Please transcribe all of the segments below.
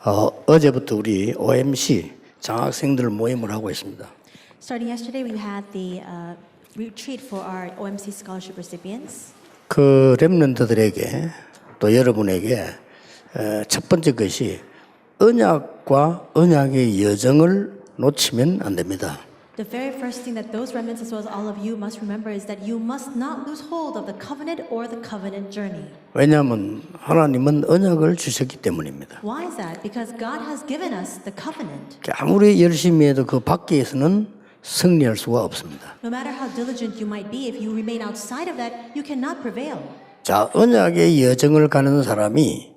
어제부터 우리 OMC 장학생들 모임을 하고 있습니다. Starting yesterday, we had the retreat for our OMC scholarship recipients. 그 렘넌트들에게 또 여러분에게 첫 번째 것이 언약과 언약의 여정을 놓치면 안 됩니다. The very first thing that those remnants, as well as all of you, must remember is that you must not lose hold of the covenant or the covenant journey. 왜냐하면 하나님은 언약을 주셨기 때문입니다. Why is that? Because God has given us the covenant. 아무리 열심히 해도 그 밖에서는 승리할 수가 없습니다. No matter how diligent you might be, if you remain outside of that, you cannot prevail. 자, 언약의 여정을 가는 사람이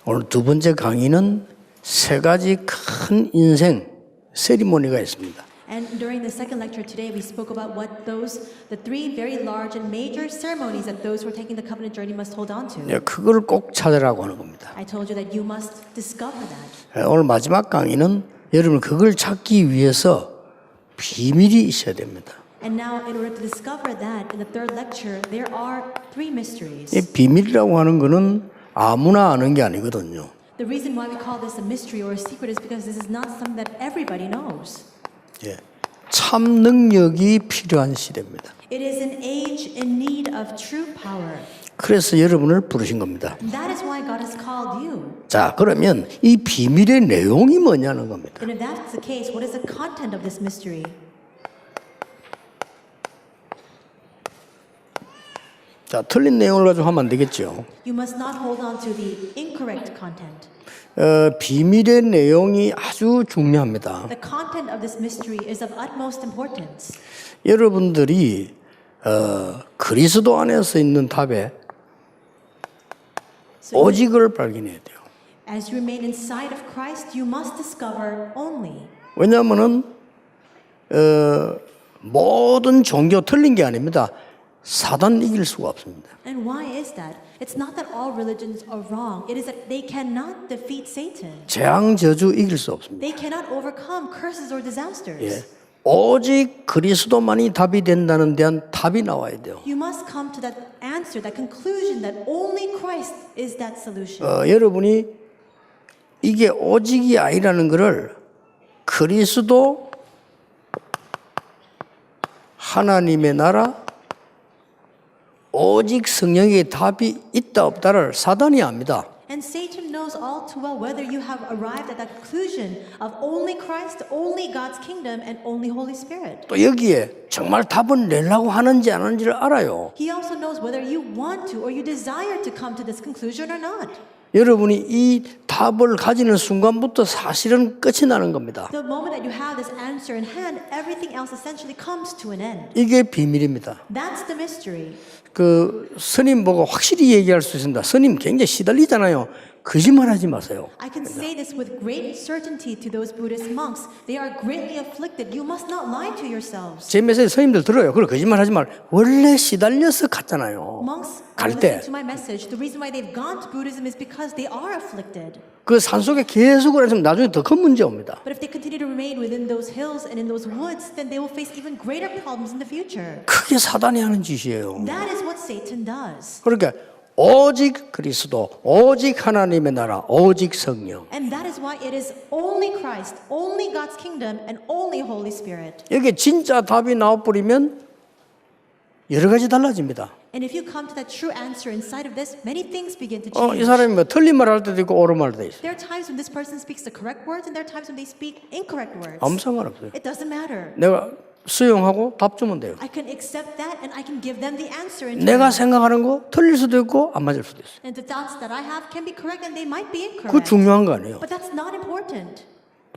오늘 두 번째 강의는 세 가지 큰 인생 세리머니가 있습니다. And during the second lecture today, we spoke about the three very large and major ceremonies that those who are taking the covenant journey must hold on to. 그걸 꼭 찾으라고 하는 겁니다. I told you that you must discover that. 오늘 마지막 강의는 여러분 그걸 찾기 위해서 비밀이 있어야 됩니다. And now, in order to discover that, in the third lecture, there are three mysteries. 이 비밀이라고 하는 거는 아무나 아는 게 아니거든요. The reason why we call this a mystery or a secret is because this is not something that everybody knows. 참 능력이 필요한 시대입니다. It is an age in need of true power. 그래서 여러분을 부르신 겁니다. That is why God has called you. 자, 그러면 이 비밀의 내용이 뭐냐는 겁니다. And if that's the case, what is the content of this mystery? 자, 틀린 내용을 가지고 하면 안 되겠죠. You must not hold on to the incorrect content. 비밀의 내용이 아주 중요합니다. The content of this mystery is of utmost importance. 여러분들이 그리스도 안에서 있는 답에 오직을 발견해야 돼요. As you remain inside of Christ, you must discover only. 왜냐하면은 모든 종교 틀린 게 아닙니다. 사단 이길 수가 없습니다. And why is that? It's not that all religions are wrong. It is that they cannot defeat Satan. 재앙 저주 이길 수 없습니다. They cannot overcome curses or disasters. 오직 그리스도만이 답이 된다는 데한 답이 나와야 돼요. You must come to that answer, that conclusion that only Christ is that solution. 여러분이 이게 오직이 아니라는 것을 그리스도 하나님의 나라 오직 성령의 답이 있다 없다를 사단이 압니다. And Satan knows all too well whether you have arrived at that conclusion of only Christ, only God's kingdom, and only Holy Spirit. 또 여기에 정말 답을 내려고 하는지 안 하는지를 알아요. He also knows whether you want to or you desire to come to this conclusion or not. 여러분이 이 답을 가지는 순간부터 사실은 끝이 나는 겁니다. The moment that you have this answer in hand, everything else essentially comes to an end. 이게 비밀입니다. That's the mystery. 스님 보고 확실히 얘기할 수 있습니다. 스님 굉장히 시달리잖아요. 거짓말하지 마세요. I can say this with great certainty to those Buddhist monks. They are greatly afflicted. You must not lie to yourselves. 제 메시지 스님들 들어요. 그걸 거짓말하지 말. 원래 시달려서 갔잖아요. Monks 갈 are 때. listening to my message. The reason why they've gone to Buddhism is because they are afflicted. 그 산속에 계속 그랬으면 나중에 더 큰 문제 옵니다. But if they continue to remain within those hills and in those woods, then they will face even greater problems in the future. 그게 사단이 하는 짓이에요. That is what Satan does. 그러니까 오직 그리스도, 오직 하나님의 나라, 오직 성령. And that is why it is only Christ, only God's kingdom, and only Holy Spirit. 여기 진짜 답이 나와버리면 여러 가지 달라집니다. And if you come to that true answer inside of this, many things begin to 이 change. 사람이 뭐 틀린 말 할 때도 있고 옳은 말도 있어요. There are times when this person speaks the correct words, and there are times when they speak incorrect words. 아무 상관없어요. It doesn't matter. 내가 수용하고 답 주면 돼요. I can accept that, and I can give them the answer. In 내가 turn. 생각하는 거 틀릴 수도 있고 안 맞을 수도 있어요. And the thoughts that I have can be correct, and they might be 그거 incorrect. 중요한 거 아니에요. But that's not important.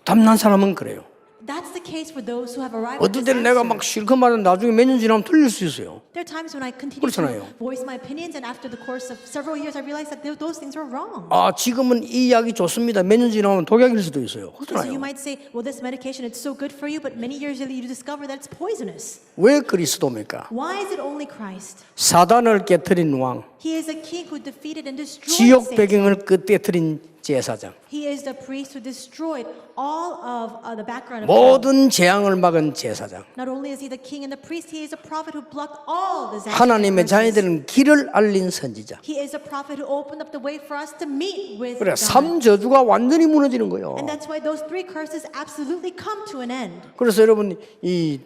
답난 사람은 그래요. That's the case for those who have arrived at 어떨 this 때는 내가 answer. 막 실컷 말하면 나중에 몇 년 지나면 틀릴 수 있어요. There are times when I continue 그렇잖아요. to voice my opinions, and after the course of several years, I realize that those things were wrong. 지금은 이 약이 좋습니다. 몇 년 지나면 독약일 수도 있어요. So you 그렇잖아요. might say, well, this medication, it's so good for you, but many years later you discover that it's poisonous. 왜 그리스도입니까? Why is it only Christ? 사단을 깨뜨린 왕, He is a king who defeated and destroyed 지옥 Satan. 배경을 깨뜨린 제사장, He is the priest who destroyed all of the background of God. 모든 재앙을 막은 제사장. Not only is he the king and the priest, he is a prophet who blocked all disaster. 하나님의 자녀들은 길을 알린 선지자. He is a prophet who opened up the way for us to meet with 그래, God. 삼 저주가 완전히 무너지는 거예요. And that's why those three curses absolutely come to an end. 그래서 여러분 이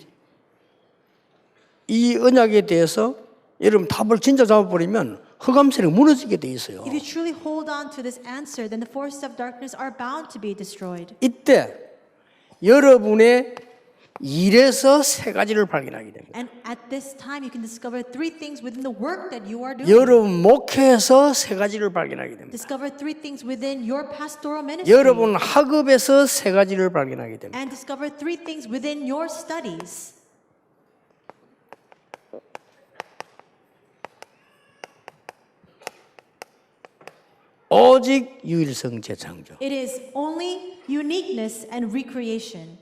언약에 대해서 여러분 답을 진짜 잡아버리면 흑암세력이 무너지게 돼 있어요. If you truly hold on to this answer, then the forces of darkness are bound to be destroyed. 이때 여러분의 일에서 세 가지를 발견하게 됩니다. And at this time, you can discover three things within the work that you are doing. 여러분 목회에서 세 가지를 발견하게 됩니다. Discover three things within your pastoral ministry. 여러분 학업에서 세 가지를 발견하게 됩니다. And discover three things within your studies. 오직 유일성 재창조. It is only uniqueness and recreation.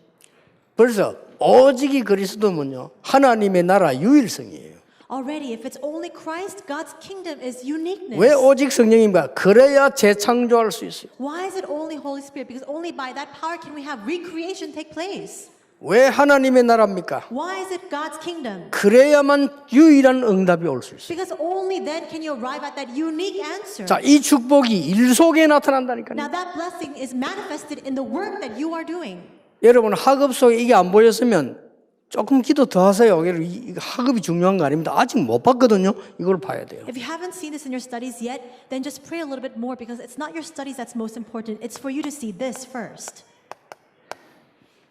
벌써 오직이 그리스도면요 하나님의 나라 유일성이에요. Already, if it's only Christ, God's kingdom is uniqueness. 왜 오직 성령입니까? 그래야 재창조할 수 있어요. Why is it only Holy Spirit? Because only by that power can we have recreation take place. 왜 하나님의 나라입니까? Why is it God's kingdom? 그래야만 유일한 응답이 올 수 있어요. Because only then can you arrive at that unique answer. 자, 이 축복이 일 속에 나타난다니까요. Now that blessing is manifested in the work that you are doing. 여러분 학업 속에 이게 안 보였으면 조금 기도 더 하세요. 이 학업이 중요한 거 아닙니다. 아직 못 봤거든요. 이걸 봐야 돼요. If you haven't seen this in your studies yet, then just pray a little bit more because it's not your studies that's most important. It's for you to see this first.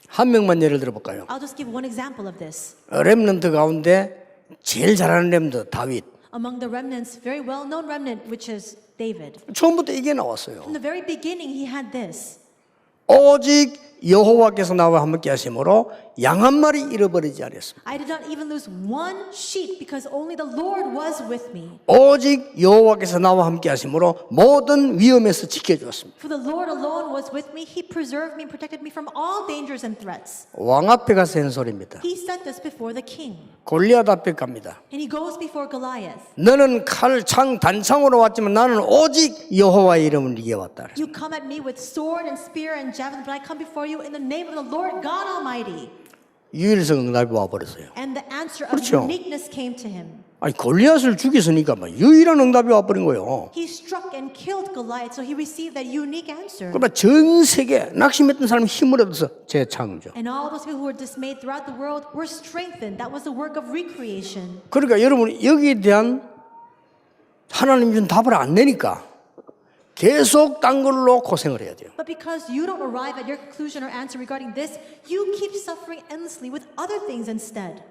한 명만 예를 들어 볼까요? I'll just give one example of this. 렘넌트 가운데 제일 잘하는 렘넌트 다윗. Among the remnants, very well-known remnant, which is David. 처음부터 이게 나왔어요. From the very beginning, he had this. 오직 여호와께서 나와 함께 하심으로 양 한 마리 잃어버리지 않았습니다. I did not even lose one sheep because only the Lord was with me. 오직 여호와께서 나와 함께 하심으로 모든 위험에서 지켜주었습니다. For the Lord alone was with me. He preserved me and protected me from all dangers and threats. 왕 앞에 가서 한 소리입니다. He sent us before the king. 골리앗 앞에 갑니다. And he goes before Goliath. 너는 칼, 창, 단창으로 왔지만 나는 오직 여호와의 이름을 이겨왔다. You come at me with sword and spear and javelin, but I come before you in the name of the Lord God Almighty. 유일성 응답이 와버렸어요. And the answer of 그렇죠. uniqueness came to him. 아니 골리앗을 죽였으니까 막 유일한 응답이 와버린 거예요. He struck and killed Goliath, so he received that unique answer. 그러면 전 세계 낙심했던 사람이 힘을 얻어서 재창조. And all those people who were dismayed throughout the world were strengthened. That was the work of recreation. 그러니까 여러분 여기에 대한 하나님 준 답을 안 내니까 계속 딴 걸로 고생을 해야 돼요. But because you don't arrive at your conclusion or answer regarding this, you keep suffering endlessly with other things instead.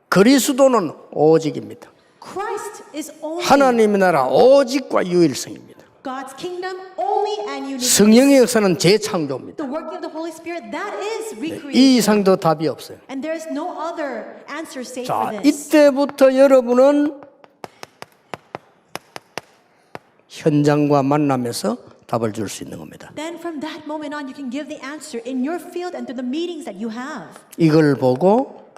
그리스도는 오직입니다. Christ is only 하나님의 나라 오직과 유일성입니다. God's kingdom, only and unique. 성령의 역사는 재창조입니다. The working of the Holy Spirit, that is 이 recreation. 이상 더 답이 없어요. And there is no other answer save 자, for this. 이때부터 여러분은 현장과 만나면서 답을 줄 수 있는 겁니다. Then from that moment on, you can give the answer in your field and through the meetings that you have. 이걸 보고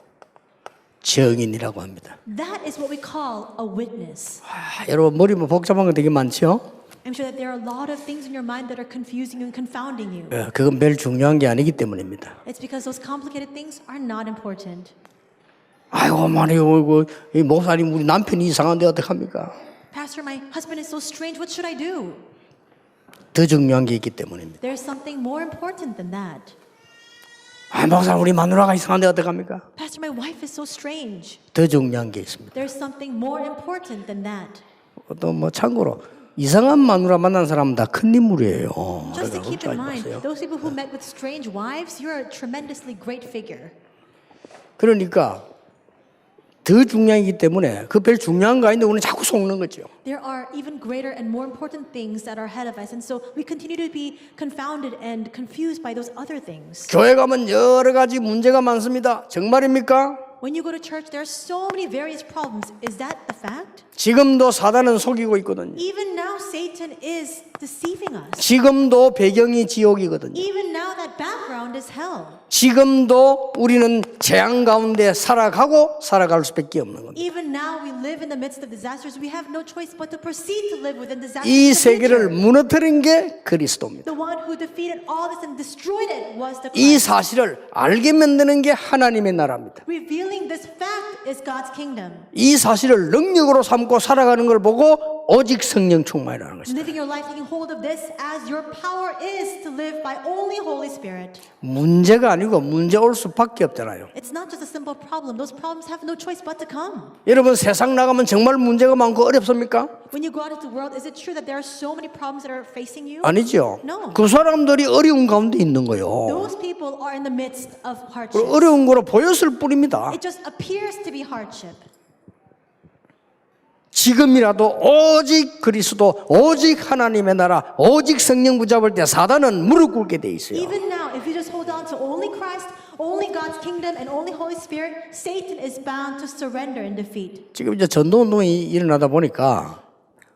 증인이라고 합니다. That is what we call a witness. 여러분 머리 뭐 복잡한 거 되게 많죠? I'm sure that there are a lot of things in your mind that are confusing you and confounding you. 그건 별 중요한 게 아니기 때문입니다. It's because those complicated things are not important. 아이고 말이요, 이 목사님 우리 남편이 이상한데 어떡합니까? Pastor, my husband is so strange. What should I do? 더 중요한 게 있기 때문입니다. There's something more important than that. 아, 목사님 우리 마누라가 이상한데 어떡합니까? Pastor, my wife is so strange. 더 중요한 게 있습니다. There's something more important than that. 또 뭐 참고로 이상한 마누라 만난 사람은 다 큰 인물이에요. Just to keep 걱정하지 in mind, 마세요. those people who met with strange wives, you're a tremendously great figure. 그러니까 더 중요하기 때문에 그 별 중요한 거 아닌데 우리는 자꾸 속는 거죠. There are even greater and more important things that are ahead of us, and so we continue to be confounded and confused by those other things. 교회 가면 여러 가지 문제가 많습니다. 정말입니까? When you go to church, there are so many various problems. Is that a fact? 지금도 사단은 속이고 있거든요. Even now, Satan is deceiving us. 지금도 배경이 지옥이거든요. Even now, that background is hell. 지금도 우리는 재앙 가운데 살아갈 수밖에 없는 겁니다. Even now, we live in the midst of disasters. We have no choice but to proceed to live within disasters. 이 in the 세계를 future. 무너뜨린 게 그리스도입니다. The one who defeated all this and destroyed it was the 이 Christ. 사실을 알게 만드는 게 하나님의 나라입니다. Revealing this fact is God's kingdom. 이 사실을 능력으로 삼고 살아가는 걸 보고 오직 성령 충만이라는 것입니다. Living your life taking hold of this as your power is to live by only Holy Spirit. 문제가 아니고 문제 올 수밖에 없잖아요. It's not just a simple problem. Those problems have no choice but to come. 여러분 세상 나가면 정말 문제가 많고 어렵습니까? When you go out into the world, is it true that there are so many problems that are facing you? 아니죠. No. 그 사람들이 어려운 가운데 있는 거요. Those people are in the midst of 그 hardship. 어려운 거로 보였을 뿐입니다. It just appears to be hardship. 지금이라도 오직 그리스도, 오직 하나님의 나라, 오직 성령 붙잡을 때 사단은 무릎 꿇게 돼 있어요. Even now, if you just hold on to only Christ, only God's kingdom, and only Holy Spirit, Satan is bound to surrender and defeat. 지금 이제 전도운동이 일어나다 보니까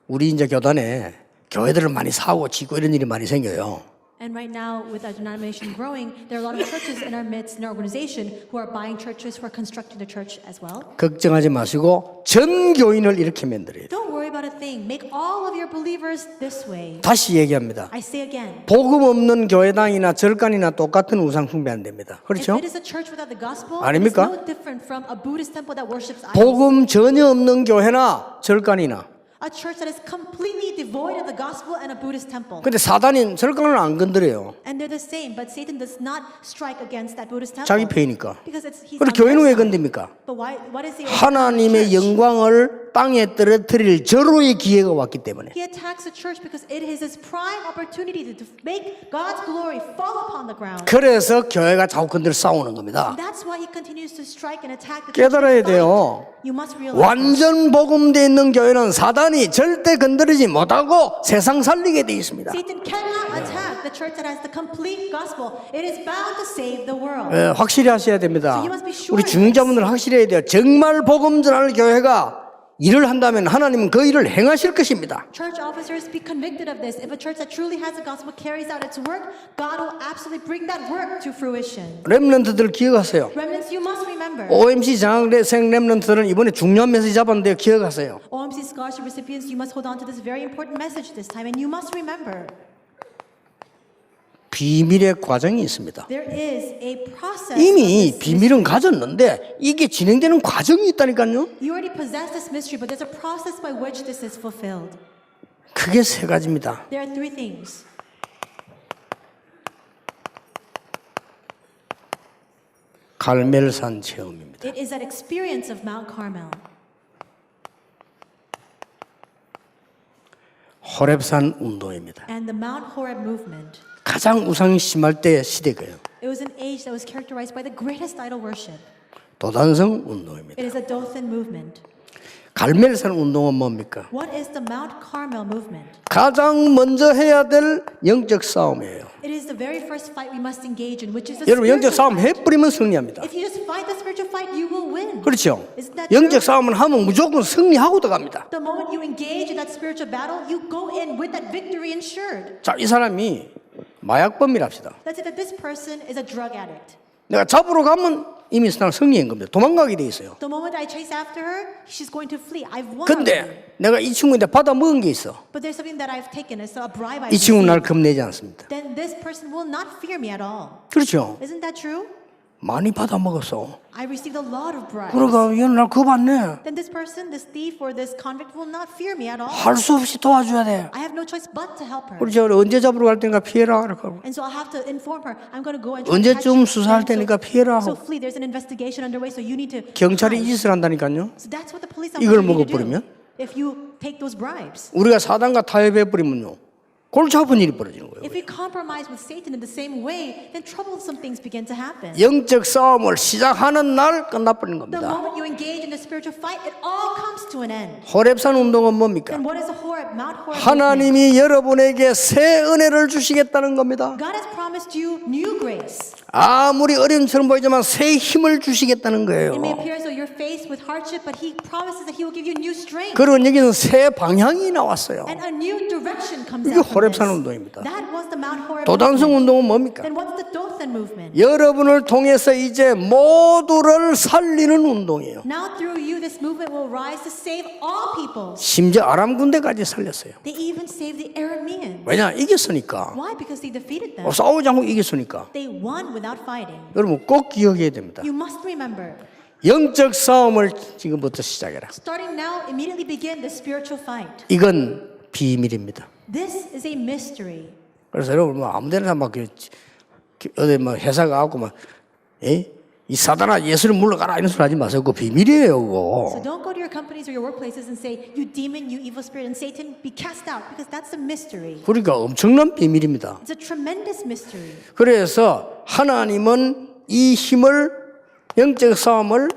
우리 이제 교단에 교회들을 많이 사고 치고 이런 일이 많이 생겨요. And right now, with our denomination growing, there are a lot of churches in our midst, in our organization, who are buying churches, who are constructing the church as well. 걱정하지 마시고 전 교인을 이렇게 만들어야 돼요. Don't worry about a thing. Make all of your believers this way. 다시 얘기합니다. I say again. 복음 없는 교회당이나 절간이나 똑같은 우상 숭배 안 됩니다. If 그렇죠? it is a church without the gospel, it's 아닙니까? no different from a Buddhist temple that worships idols. 복음 전혀 없는 교회나 절간이나. A church that is completely devoid of the gospel and a Buddhist temple. 근데 사단이 절간을 안 건드려요. And they're the same, but Satan does not strike against that Buddhist temple. 자기 패이니까. Because he's 그리고 on 교회는 their 왜 side. 건듭니까? But what is he? 하나님의 영광을 땅에 떨어뜨릴 절호의 기회가 왔기 때문에. He attacks the church because it is his prime opportunity to make God's glory fall upon the ground. 그래서 교회가 자꾸 건드려 싸우는 겁니다. And that's why he continues to strike and attack the church. 깨달아야 and fight. 돼요. You must realize. 완전 복음되어 있는 교회는 사단이 절대 건드리지 못하고 세상 살리게 되어 있습니다. Satan cannot attack the church that has the complete gospel. It is bound to save the world. 확실히 하셔야 됩니다. So you must be sure 우리 중직자분들 확실히 해야 돼요. 정말 복음 전하는 교회가 일을 한다면 하나님은 그 일을 행하실 것입니다. Church officers, be convicted of this. If a church that truly has the gospel carries out its work, God will absolutely bring that work to fruition. 렘넌트들 기억하세요. Remnants, you must remember. OMC 장학생 렘넌트들은 이번에 중요한 메시지 잡았는데요. 기억하세요. OMC scholarship recipients, you must hold on to this very important message this time, and you must remember 비밀의 과정이 있습니다. there is a process. 이미 of this 비밀은 가졌는데 이게 진행되는 과정이 있다니까요. You already possess this mystery, but there's a process by which this is fulfilled. 그게 세 가지입니다. There are three things. 갈멜산 체험입니다. It is that experience of Mount Carmel, 호렙산 운동입니다. and the Mount Horeb movement. 가장 우상이 심할 때의 시대가요. It was an age that was characterized by the greatest idol worship. 도단성 운동입니다. It is a Dothan movement. 갈멜산 운동은 뭡니까? What is the Mount Carmel movement? 가장 먼저 해야 될 영적 싸움이에요. It is the very first fight we must engage in, which is the 여러분 영적 spiritual 싸움 fight. 해버리면 승리합니다. If you just fight the spiritual fight, you will win. 그렇죠? Isn't that true? 영적 싸움을 하면 무조건 승리하고 들어갑니다. The moment you engage in that spiritual battle, you go in with that victory ensured. 자, 이 사람이 마약범이랍시다. Let's say that this person is a drug addict. 내가 잡으러 가면 이미 난 승리한 겁니다. 도망가게 돼 있어요. The moment I chase after her, she's going to flee. I've won. already. 근데 내가 이 친구한테 받아 먹은 게 있어. But there's something that I've taken. It's a bribe I've 이 친구는 날 received. 겁내지 않습니다. Then this person will not fear me at all. 그렇죠? Isn't that true? 많이 받아 먹었어. I received a lot of bribes. 그러니까 얘는 날 겁안네. Then this person, this thief or this convict will not fear me at all. 할 수 없이 도와줘야 돼. I have no choice but to help her. 그렇죠? 언제 잡으러 갈 테니까 피해라. 이렇게 하고. And so I'll have to inform her. I'm going to go and try to catch 언제쯤 you. 수사할 And 테니까 피해라. so 하고. flee. There's an investigation underway, so you need to. 경찰이 이 hide. 짓을 한다니까요. So that's what the police 이걸 officers need to 먹어버리면? do. If you take those bribes. 우리가 사단과 타협해버리면요. 골치 아픈 일이 벌어지는 거예요. If we compromise with Satan in the same way, then troublesome things begin to happen. 영적 싸움을 시작하는 날 끝나버리는 The 겁니다. moment you engage in the spiritual fight, it all comes to an end. 호렙산 운동은 뭡니까? And what is the Horeb, Mount Horeb movement? 하나님이 여러분에게 새 은혜를 주시겠다는 겁니다. God has promised you new grace. 아무리 어려움처럼 보이지만 새 힘을 주시겠다는 거예요. It may appear as though you're you're faced with hardship, but He promises that He will give you new strength. 그런 얘기는 새 방향이 나왔어요. And a new direction comes 이게 out from 호렙산 this. 운동입니다. That was the Mount Horeb 도단성 movement. 운동은 뭡니까? Then what's the Dothan movement? 여러분을 통해서 이제 모두를 살리는 운동이에요. Now through you, this movement will rise to save all people. 심지어 아람 군대까지 살렸어요. They even saved the Arameans. 왜냐? 이겼으니까. Why? Because they defeated them. 싸우지 않고 이겼으니까. They won without fighting. 여러분 꼭 기억해야 됩니다. You must remember. 영적 싸움을 지금부터 시작해라. Starting now, immediately begin the spiritual fight. 이건 비밀입니다. This is a mystery. 그래서 여러분 뭐 아무데나 막 어디 뭐 회사 가고 막 이 사단아 예수를 물러가라 이런 소리 하지 마세요. 그거 비밀이에요. So 그거. don't go to your companies or your workplaces and say, you demon, you evil spirit, and Satan, be cast out, because that's a mystery. 그러니까 엄청난 비밀입니다. It's a tremendous mystery. 그래서 하나님은 이 힘을 영적 싸움을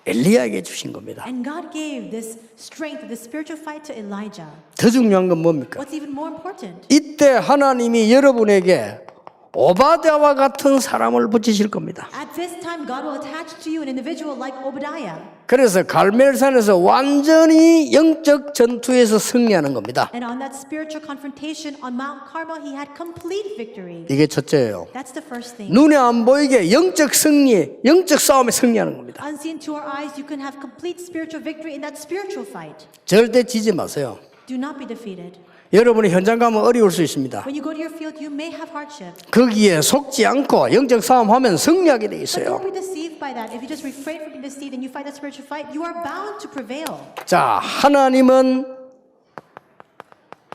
엘리야에게 주신 겁니다. And God gave this strength, this spiritual fight to Elijah. 더 중요한 건 뭡니까? What's even more important? 이때 하나님이 여러분에게 오바댜와 같은 사람을 붙이실 겁니다. At this time, God will attach to you an individual like Obadiah. 그래서 갈멜산에서 완전히 영적 전투에서 승리하는 겁니다. And on that spiritual confrontation on Mount Carmel, he had complete victory. 이게 첫째예요. That's the first thing. 눈에 안 보이게 영적 승리에, 영적 싸움에 승리하는 겁니다. Unseen to our eyes, you can have complete spiritual victory in that spiritual fight. 절대 지지 마세요. Do not be defeated. 여러분이 현장 가면 어려울 수 있습니다. When you go to your field, you may have hardship. 거기에 속지 않고 영적 싸움하면 승리하게 돼 But 있어요. don't be deceived by that. If you just refrain from being deceived and you fight that spiritual fight, you are bound to prevail. 자, 하나님은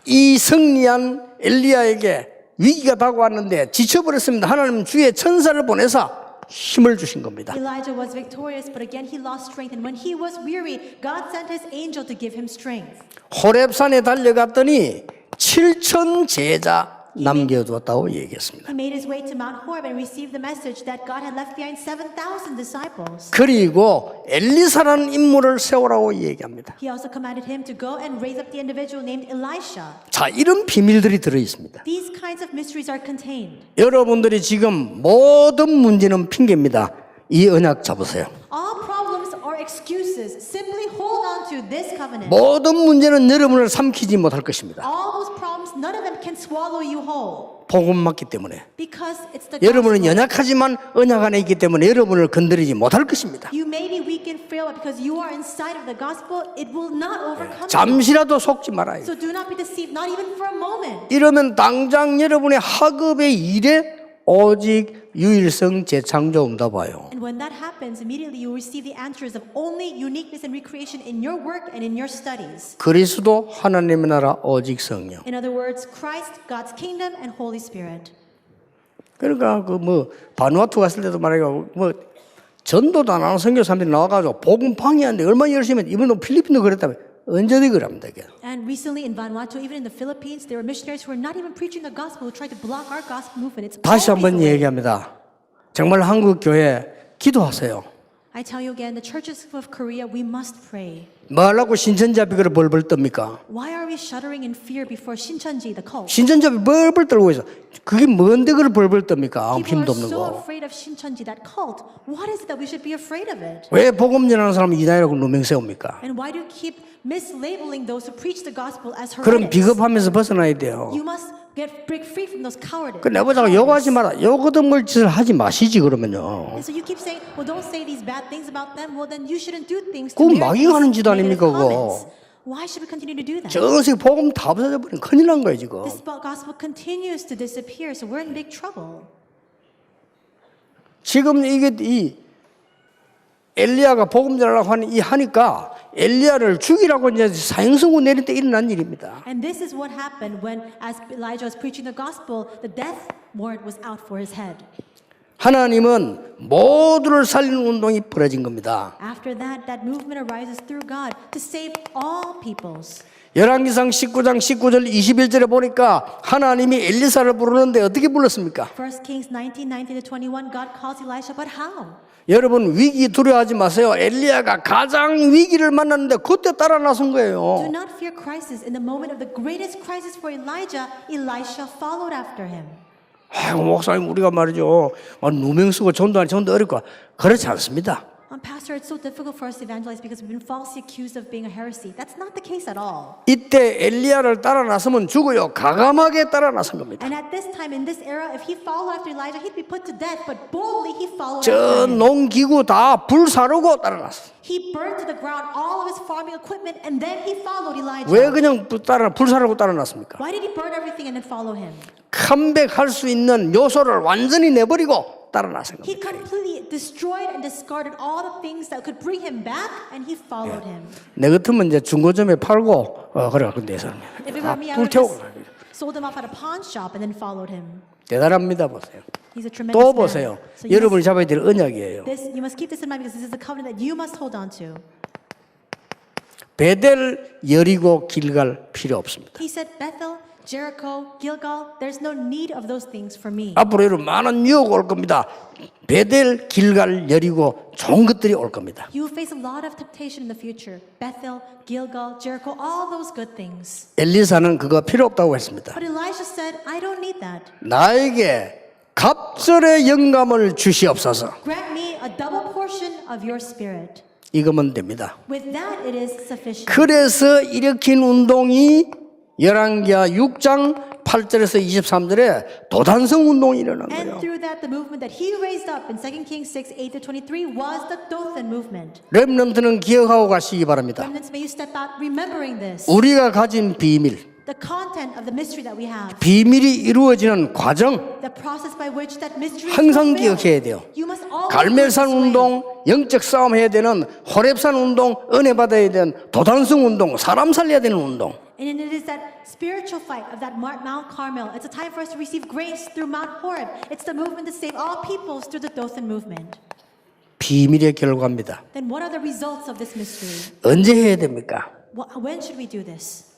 이 승리한 엘리야에게 위기가 다가왔는데 지쳐버렸습니다. 하나님은 주의 천사를 보내서 힘을 주신 겁니다. Elijah was victorious, but again he lost strength. And when he was weary, God sent his angel to give him strength. 호렙산에 달려갔더니 7천 제자 남겨두었다고 얘기했습니다. He made his way to Mount Horeb and received the message that God had left behind 7,000 disciples. 그리고 엘리사라는 인물을 세우라고 얘기합니다. He also commanded him to go and raise up the individual named Elisha. 자, 이런 비밀들이 들어 있습니다. These kinds of mysteries are contained. 여러분들이 지금 모든 문제는 핑계입니다. 이 언약 잡으세요. All problems are excuses. Simply hold on to this covenant. 모든 문제는 여러분을 삼키지 못할 것입니다. All those problems, none of them can swallow you whole. 복음 맞기 때문에. Because it's the 여러분은 gospel. 연약하지만 언약 안에 있기 때문에 여러분을 건드리지 못할 것입니다. You may be weak and frail, but because you are inside of the gospel, it will not overcome you. 잠시라도 속지 말아요. So do not be deceived, not even for a moment. 이러면 당장 여러분의 학업의 일에 오직 유일성 재창조 응답 와요. And when that happens, immediately you will receive the answers of only uniqueness and recreation in your work and in your studies. 그리스도 하나님의 나라 오직 성령. In other words, Christ, God's kingdom, and Holy Spirit. 그러니까 그 뭐 바누아투 갔을 때도 말이야 뭐 전도도 안 하는 선교사람들이 나와가지고 복음 방해하는데 얼마나 열심히 했는데 이번에 필리핀도 그랬다며 언제든 그럽니다. 이게. And recently in Vanuatu, even in the Philippines, there were missionaries who were not even preaching the gospel, who tried to block our gospel movement. It's 다시 always 한번 the way. 얘기합니다. 정말 한국 교회 기도하세요. I tell you again, the churches of Korea, we must pray. 뭐 하려고 신천지합이 벌벌 떱니까? Why are we shuddering in fear before Shincheonji, the cult? 신천지합이 벌벌 떨고 있어. 그게 뭔데 그걸 벌벌 떱니까? 아무 People 힘도 are 없는 so 거. afraid of Shincheonji, that cult. What is it that we should be afraid of it? 왜 복음 전하는 사람을 이단이라고 누명 세웁니까? And why do you keep mislabeling those who preach the gospel as 그럼 heretics? 비겁하면서 벗어나야 돼요. You must break free from those cowardice. 그 내보자고 욕하지 마라. 욕얻어먹을 짓을 하지 마시지 그러면요. And so you keep saying, well, don't say these bad things about them. Well, then you shouldn't do things to 그건 merit 막용하는 these 짓 negative 아닙니까, comments. 그거? Why should we continue to do that? 정식 복음 다 없어져 버리면 큰일 난 거예요 지금. This gospel continues to disappear, so we're in big trouble. 지금 이게 이 엘리야가 복음 전하려고 하니까 엘리야를 죽이라고 이제 사형선고 내릴 때 일어난 일입니다. And this is what happened when, as Elijah was preaching the gospel, the death warrant was out for his head. 하나님은 모두를 살리는 운동이 벌어진 겁니다. After that, that movement arises through God to save all peoples. 열왕기상 19장 19절 21절에 보니까 하나님이 엘리사를 부르는데 어떻게 불렀습니까? 1 Kings 19:19-21, God calls Elisha, but how? 여러분 위기 두려워하지 마세요. 엘리야가 가장 위기를 만났는데 그때 따라 나선 Do 거예요. not fear crisis. In the moment of the greatest crisis for Elijah, Elisha followed after him. 아이고 목사님 우리가 말이죠 누명 쓰고 전도하니 전도 어렵고 그렇지 않습니다. Pastor, it's so difficult for us to evangelize because we've been falsely accused of being a heresy. That's not the case at all. 이때 엘리야를 따라 나서면 죽어요. 가감하게 따라 나선 겁니다. And at this time, in this era, if he followed after Elijah, he'd be put to death. But boldly, he followed 저 after him. 농기구 다 불사르고 따라 났어. He burned to the ground all of his farming equipment, and then he followed Elijah. 왜 그냥 불사르고 따라 났습니까? Why did he burn everything and then follow him? 컴백할 수 있는 요소를 완전히 내버리고 따라 나선 He 겁니다. completely destroyed and discarded all the things that could bring him back, and he followed him. 내 같으면 이제 중고점에 팔고 그래 근데 사람 If it were me, I would 불태우고 have just sold him off at a pawn shop and then followed him. 대단합니다. 보세요. He's a tremendous 또 man. 보세요. So 여러분이 잡아야 될 언약이에요. you must keep this in mind because this is the covenant that you must hold on to. 베델, 여리고, 길갈 필요 없습니다. He said, Bethel, Jericho, Gilgal, there's no need of those things for me. 앞으로 여러분 많은 유혹 올 겁니다. 베델, 길갈, 여리고 좋은 것들이 올 겁니다. You will face a lot of temptation in the future. Bethel, Gilgal, Jericho, all those good things. 엘리사는 그거 필요 없다고 했습니다. But Elijah said, I don't need that. 나에게 갑절의 영감을 주시옵소서. Grant me a double portion of your spirit. 이거면 됩니다. With that, it is sufficient. 그래서 일으킨 운동이 열왕기하 6장 8절에서 23절에 도단성 운동이 일어난 And 거예요. through that, the movement that he raised up in 2 Kings 6, 8-23 was the Dothan movement. 렘넌트는 기억하고 가시기 바랍니다. Remnants, may you step out remembering this. 우리가 가진 비밀, The content of the mystery that we have. 비밀이 이루어지는 과정 The process by which that mystery is 항상 fulfilled. 기억해야 돼요. You must always 갈멜산 do it this way. 운동, 영적 싸움 해야 되는 호렙산 운동, 은혜 받아야 되는 도단성 운동, 사람 살려야 되는 운동. And it is that spiritual fight of that Mount Carmel. It's a time for us to receive grace through Mount Horeb. It's the movement to save all peoples through the Dothan movement. 비밀의 결과입니다. Then what are the results of this mystery? 언제 해야 됩니까? When should we do this?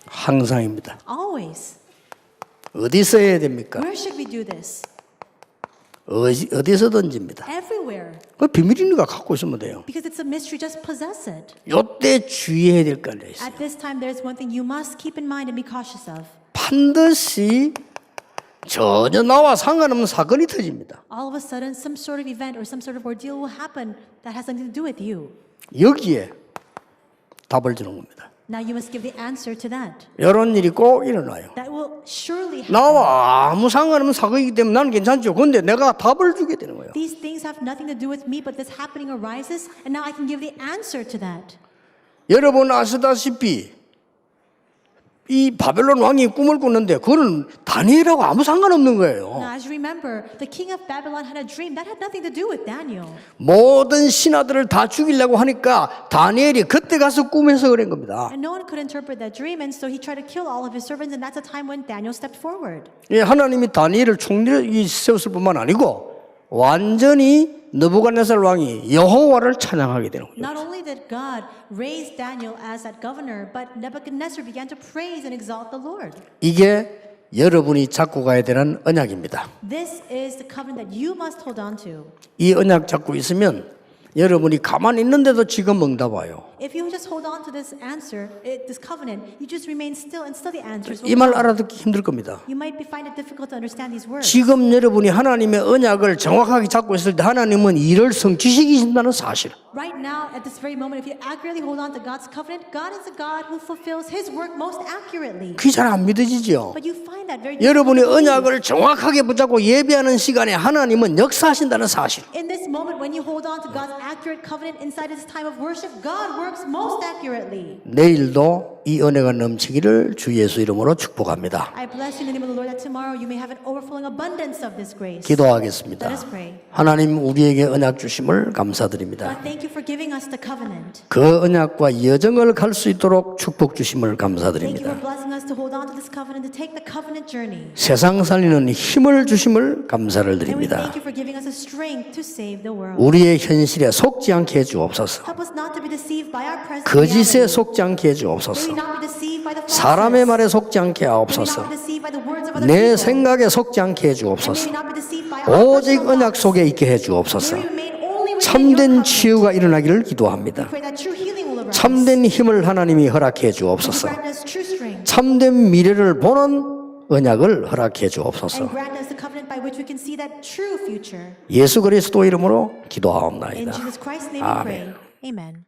항상입니다. Always. 어디서 해야 됩니까? Where should we do this? 어디서든지입니다. Everywhere. 그 비밀이니까 갖고 있으면 돼요. Because it's a mystery, just possess it. 요때 주의해야 될 거 있어요. At this time, there's one thing you must keep in mind and be cautious of. 반드시 전혀 나와 상관없는 사건이 터집니다. All of a sudden, some sort of event or some sort of ordeal will happen that has something to do with you. 여기에 답을 주는 겁니다. Now you must give the answer to that. 이런 일이 꼭 일어나요. That will surely happen. 나와 아무 상관없는 사건이기 때문에 나는 괜찮죠. 그런데 내가 답을 주게 되는 거예요. These things have nothing to do with me, but this happening arises, and now I can give the answer to that. 여러분 아시다시피 이 바벨론 왕이 꿈을 꿨는데 그거는 다니엘하고 아무 상관없는 거예요. Now, as you remember, the king of Babylon had a dream that had nothing to do with Daniel. 모든 신하들을 다 죽이려고 하니까 다니엘이 그때 가서 꿈에서 그런 겁니다. And no one could interpret that dream, and so he tried to kill all of his servants, and that's a time when Daniel stepped forward. 예, 하나님이 다니엘을 총리로 세웠을 뿐만 아니고 완전히 느부갓네살 왕이 여호와를 찬양하게 되는 거죠. Not only did God raise Daniel as that governor, but Nebuchadnezzar began to praise and exalt the Lord. 이게 여러분이 잡고 가야 되는 언약입니다. This is the covenant that you must hold on to. 이 언약 잡고 있으면 여러분이 가만히 있는데도 지금 응답 와요. If you just hold on to this answer, this covenant, you just remain still and still the answers will 이 말 come. 알아듣기 힘들 겁니다. You might find it difficult to understand these words. 지금 여러분이 하나님의 언약을 정확하게 잡고 있을 때 하나님은 일을 성취시키신다는 사실. Right now, at this very moment, if you accurately hold on to God's covenant, God is a God who fulfills His work most accurately. 그게 잘 안 믿어지죠. But you find that very 여러분이 difficult to believe. 언약을 정확하게 붙잡고 예배하는 시간에 하나님은 역사하신다는 사실. In this moment, when you hold on to God's accurate covenant inside this time of worship, God works most accurately. 내일도 이 은혜가 넘치기를 주 예수 이름으로 축복합니다. I bless you in the name of the Lord that tomorrow you may have an overflowing abundance of this grace. 기도하겠습니다. Let us pray. 하나님 우리에게 언약 주심을 감사드립니다. God, thank you for giving us the covenant. 그 언약과 여정을 갈 수 있도록 축복 주심을 Thank you 감사드립니다. for blessing us to hold on to this covenant, to take the covenant journey. 세상 살리는 힘을 주심을 감사를 And we 드립니다. thank you for giving us a strength to save the world. 우리의 현실에 속지 않게 해주옵소서. Help us not to be deceived by our present 거짓에 reality. 속지 않게 May we 해주옵소서. not be deceived by the 사람의 falseness. 말에 속지 않게 May we not 하옵소서. be deceived by the words of other 내 people. 생각에 속지 않게 And may 해주옵소서. we not be deceived by our 오직 personal 언약 thoughts. 속에 있게 해주옵소서. May we remain only within your 참된 covenant. 치유가 일어나기를 기도합니다. Pray that true healing will arise. 참된 힘을 하나님이 허락해 May you 주옵소서. grant us true strength. 참된 미래를 보는 언약을 허락해 주옵소서. And grant us the covenant by which we can see that true future. 예수 그리스도 이름으로 In 기도하옵나이다. Jesus Christ's name we 아멘. pray. Amen.